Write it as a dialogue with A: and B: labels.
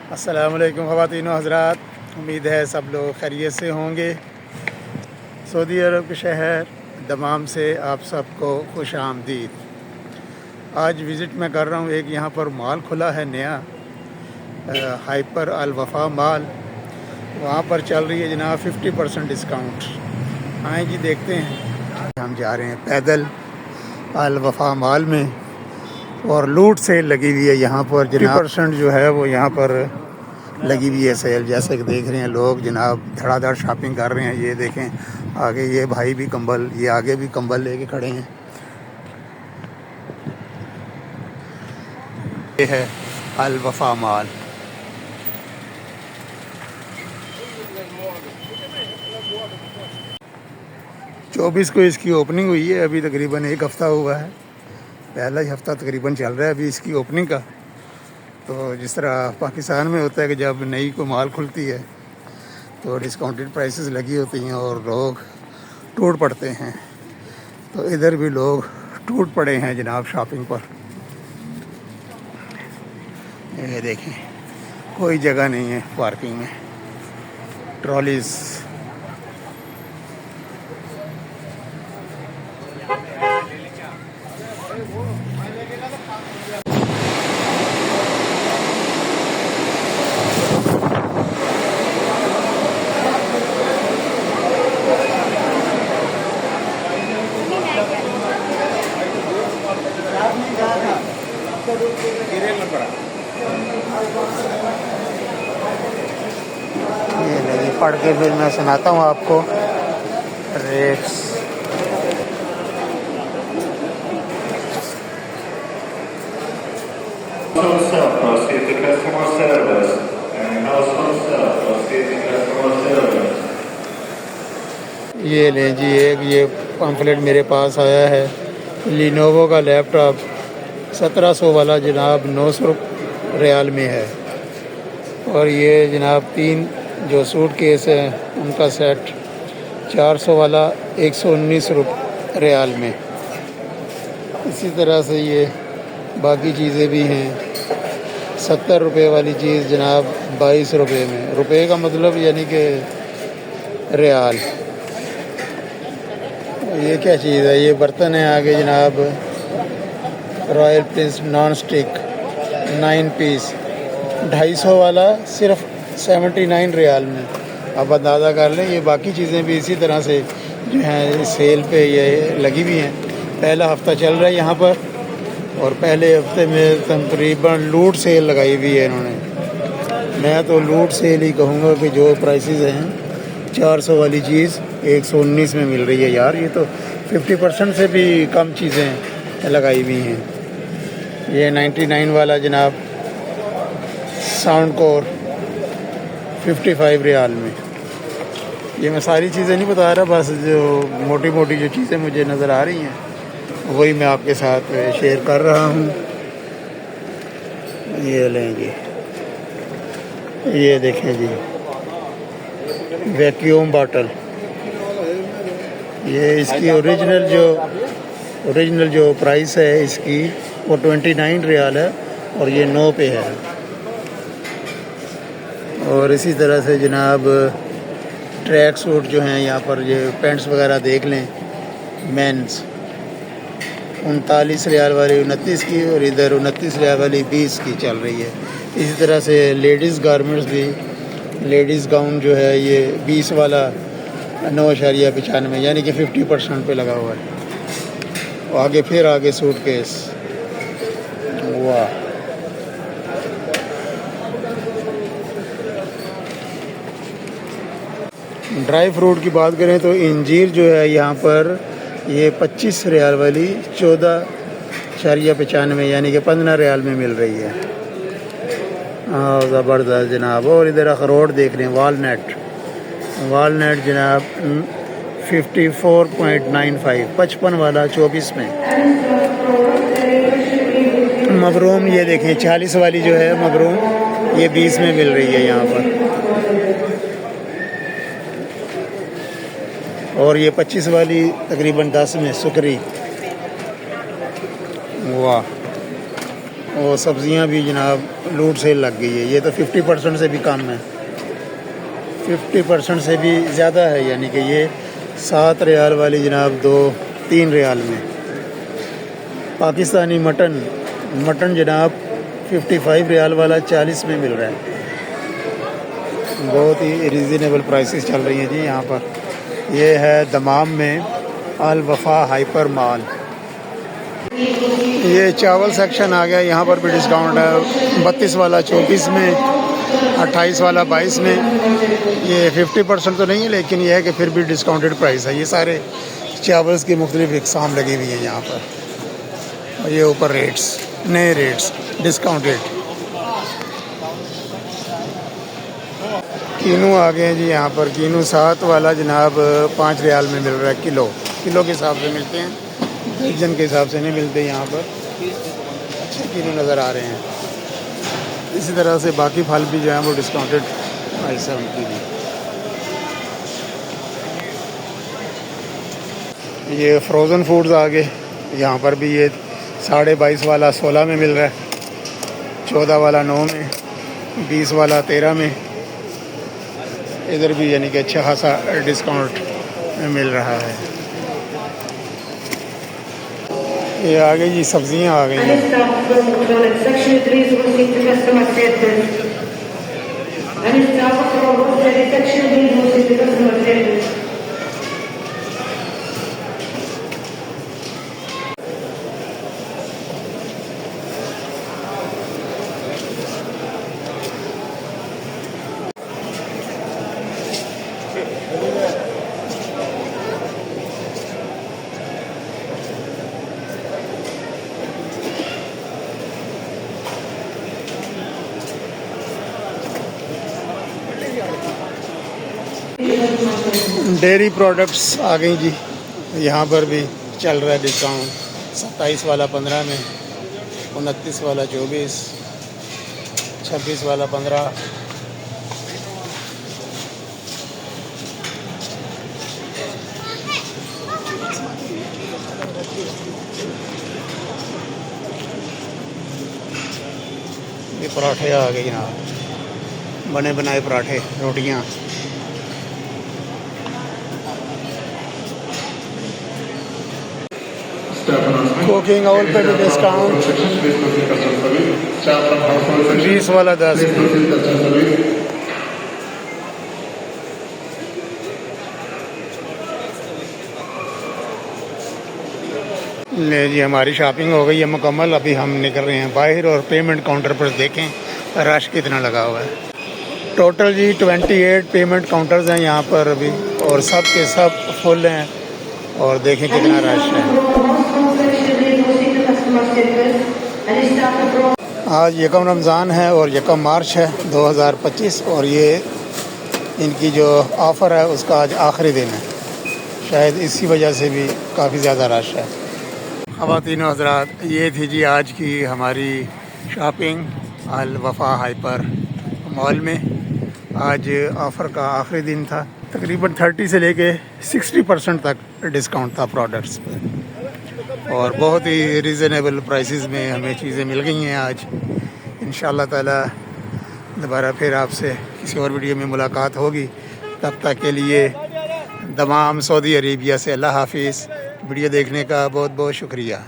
A: अस्सलामुअलैकुम ख़वातीन व हज़रात, उम्मीद है सब लोग खैरियत से होंगे। सऊदी अरब के शहर दमाम से आप सबको खुश आमदीद। आज विज़िट मैं कर रहा हूँ, एक यहाँ पर मॉल खुला है नया, हाइपर अल वफ़ा मॉल। वहाँ पर चल रही है जनाब 50% डिस्काउंट। आए जी देखते हैं। हम जा रहे हैं पैदल अल वफ़ा मॉल में, और लूट सेल लगी हुई है यहाँ पर जनाब। 50% जो है वो यहाँ पर लगी हुई है सेल। जैसे कि देख रहे हैं लोग जनाब धड़ाधड़ शॉपिंग कर रहे हैं। ये देखें आगे ये भाई भी कंबल, ये आगे भी कंबल लेके खड़े हैं। ये है अल वफ़ा मॉल। चौबीस को इसकी ओपनिंग हुई है, अभी तकरीबन एक हफ़्ता हुआ है, पहला ही हफ़्ता तकरीबन चल रहा है अभी इसकी ओपनिंग का। तो जिस तरह पाकिस्तान में होता है कि जब नई को माल खुलती है तो डिस्काउंटेड प्राइसेस लगी होती हैं और लोग टूट पड़ते हैं, तो इधर भी लोग टूट पड़े हैं जनाब शॉपिंग पर। ये देखें कोई जगह नहीं है पार्किंग में, ट्रॉलीज। ये नहीं पढ़ के फिर मैं सुनाता हूँ आपको rates.
B: Proceed to customer service and household staff proceed to customer service.
A: ये लें जी, एक ये पम्फलेट मेरे पास आया है, लिनोवो का लैपटॉप 1700 वाला जनाब 900 रियाल में है। और ये जनाब 3 जो सूट केस है उनका सेट 400 वाला 119 रियाल में। इसी तरह से ये बाकी चीज़ें भी हैं। 70 रुपये वाली चीज़ जनाब 22 रुपये में, रुपये का मतलब यानी कि रियाल। ये क्या चीज़ है? ये बर्तन है आगे जनाब, royal prince non stick 9 piece 250 वाला सिर्फ 79 रियाल में। अब अंदाज़ा कर लें। ये बाकी चीज़ें भी इसी तरह से जो हैं सेल पे ये लगी हुई हैं। पहला हफ़्ता चल रहा है यहाँ पर, और पहले हफ्ते में तकरीबन लूट सेल लगाई हुई है इन्होंने। मैं तो लूट सेल ही कहूँगा कि जो प्राइसेस हैं 400 वाली चीज़ 119 में मिल रही है। यार ये तो 50% से भी कम चीज़ें लगाई हुई हैं। ये 99 वाला जनाब साउंड कोर 55 रियाल में। ये मैं सारी चीज़ें नहीं बता रहा, बस जो मोटी मोटी जो चीज़ें मुझे नज़र आ रही हैं वही मैं आपके साथ शेयर कर रहा हूँ। ये लेंगे, ये देखें जी वैक्यूम बॉटल। ये इसकी ओरिजिनल जो प्राइस है इसकी वो 29 रियाल है, और ये 9 पे है। और इसी तरह से जनाब ट्रैक सूट जो हैं यहाँ पर, ये पैंट्स वगैरह देख लें, मेंस 39 रियाल वाली 29 की, और इधर 29 रियाल वाली 20 की चल रही है। इसी तरह से लेडीज़ गारमेंट्स भी, लेडीज़ गाउन जो है ये 20 वाला 9.95 यानी कि 50% पे लगा हुआ है। और आगे फिर आगे सूट केस, वाह। ड्राई फ्रूट की बात करें तो इंजीर जो है यहाँ पर ये 25 रियाल वाली 14.95 यानी कि 15 रियाल में मिल रही है। ज़बरदस्त जनाब। और इधर अखरोट देख रहे हैं, वालनट जनाब 54.95 55 वाला 24 में। मबरूम ये देखें 40 वाली जो है मबरूम, ये 20 में मिल रही है यहाँ पर। और ये 25 वाली तकरीबन 10 में सुकरी, वाह। और सब्ज़ियां भी जनाब लूट सेल लग गई है। ये तो 50% से भी कम है, 50% से भी ज़्यादा है, यानी कि ये 7 रियाल वाली जनाब 2-3 रियाल में। पाकिस्तानी मटन जनाब 55 रियाल वाला 40 में मिल रहा है। बहुत ही रीज़नेबल प्राइसेस चल रही हैं जी यहाँ पर। ये है दमाम में अल वफा हाइपर मॉल। ये चावल सेक्शन आ गया, यहाँ पर भी डिस्काउंट है। 32 वाला 34 में, 28 वाला 22 में। ये 50% तो नहीं है, लेकिन यह है कि फिर भी डिस्काउंटेड प्राइस है। ये सारे चावल्स की मुख्तलिफ इकसाम लगी हुई हैं यहाँ पर। और ये ऊपर रेट्स, नए रेट्स डिस्काउंटेड। कीनू आ गए हैं जी यहाँ पर। कीनू 7 वाला जनाब 5 रियाल में मिल रहा है किलो के हिसाब से मिलते हैं, दर्जन के हिसाब से नहीं मिलते यहाँ पर। अच्छे कीनू नज़र आ रहे हैं। इसी तरह से बाकी फल भी जो हैं वो डिस्काउंटेड प्राइस है उनकी भी। ये फ्रोज़न फूड्स आ गए यहाँ पर भी। ये 22.5 वाला 16 में मिल रहा है, 14 वाला 9 में, 20 वाला 13 में। इधर भी यानी कि अच्छा खासा डिस्काउंट मिल रहा है। ये आ गई जी, सब्जियां आ गई हैं। डेयरी प्रोडक्ट्स आ गई जी, यहाँ पर भी चल रहा है डिस्काउंट। 27 वाला 15 में, 29 वाला 24, 26 वाला 15। ये पराठे आ गए यहाँ, बने बनाए पराठे, रोटियाँ। कुकिंग ऑयल पे भी डिस्काउंट। 20 वाला 10। ले जी, हमारी शॉपिंग हो गई है मुकम्मल। अभी हम निकल रहे हैं बाहर और पेमेंट काउंटर पर देखें रश कितना लगा हुआ है। टोटल जी 28 पेमेंट काउंटर्स हैं यहाँ पर अभी, और सब के सब फुल हैं। और देखें कितना रश है। आज 1 रमज़ान है और 1 मार्च है 2025, और ये इनकी जो ऑफ़र है उसका आज आखिरी दिन है। शायद इसी वजह से भी काफ़ी ज़्यादा रश है। ख़वातीन व हज़रात, ये थी जी आज की हमारी शॉपिंग अल वफा हाइपर मॉल में। आज ऑफ़र का आखिरी दिन था। तकरीबन 30 से लेके 60% तक डिस्काउंट था प्रोडक्ट्स पे, और बहुत ही रीज़नेबल प्राइसेस में हमें चीज़ें मिल गई हैं आज। इंशाअल्लाह ताला दोबारा फिर आपसे किसी और वीडियो में मुलाकात होगी। तब तक के लिए दमाम सऊदी अरेबिया से अल्लाह हाफिज़। वीडियो देखने का बहुत बहुत शुक्रिया।